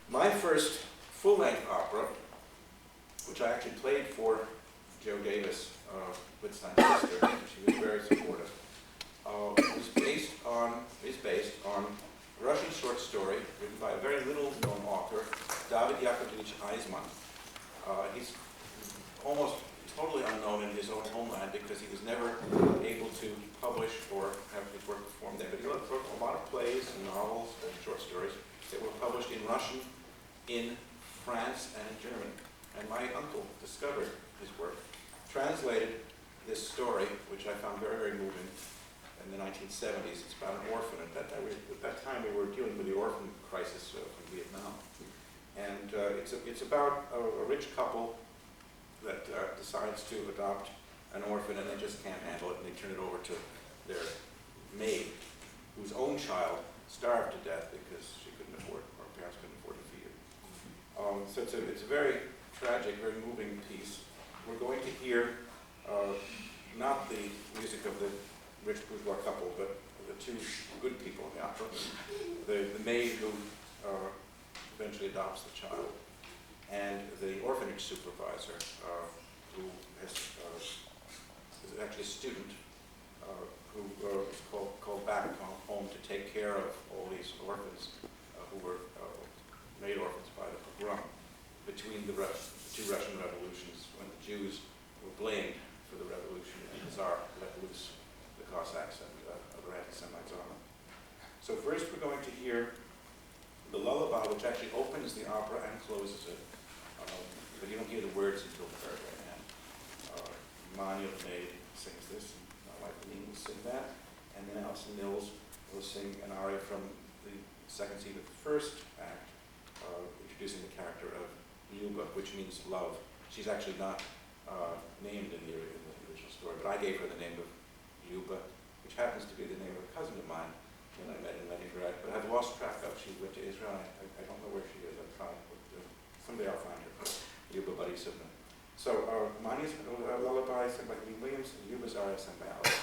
My first full-length opera, which I actually played for Joe Davis, Wittstein's sister, and she was very supportive, is based on a Russian short story written by a very little-known author, David Yakovlevich Aizman. He's almost totally unknown in his own homeland because he was never able to publish or have his work performed there. But he wrote a lot of plays and novels and short stories that were published in Russian, in France, and in German. And my uncle discovered his work, translated this story, which I found very, very moving, in the 1970s. It's about an orphan. At that time, we were dealing with the orphan crisis from Vietnam. And it's about a rich couple that decides to adopt an orphan, and they just can't handle it, and they turn it over to their maid, whose own child starved to death because she couldn't afford, or her parents couldn't afford to feed her. So it's a very tragic, very moving piece. We're going to hear not the music of the rich bourgeois couple, but the two good people in the opera. The maid who eventually adopts the child, and the orphanage supervisor, who is actually a student, who is called back home to take care of all these orphans who were made orphans by the pogrom between the two Russian revolutions, when the Jews were blamed for the revolution and the Tsar let loose the Cossacks and other anti-Semites on them. So first we're going to hear the lullaby, which actually opens the opera and closes it. But you don't hear the words until the very, very end. Manya, the maid, sings this, and my wife Aline will sing that, and then Alison Mills will sing an aria from the second scene of the first act, introducing the character of Lyuba, which means love. She's actually not named in the original story, but I gave her the name of Lyuba, which happens to be the name of a cousin of mine when I met in Leningrad, but I've lost track of. She went to Israel. I don't know where she is. I've tried, but someday I'll find her. Lyuba Borisovna. So Mania's lullaby sung by Lee Williams, and Lyuba's aria sung by Alice.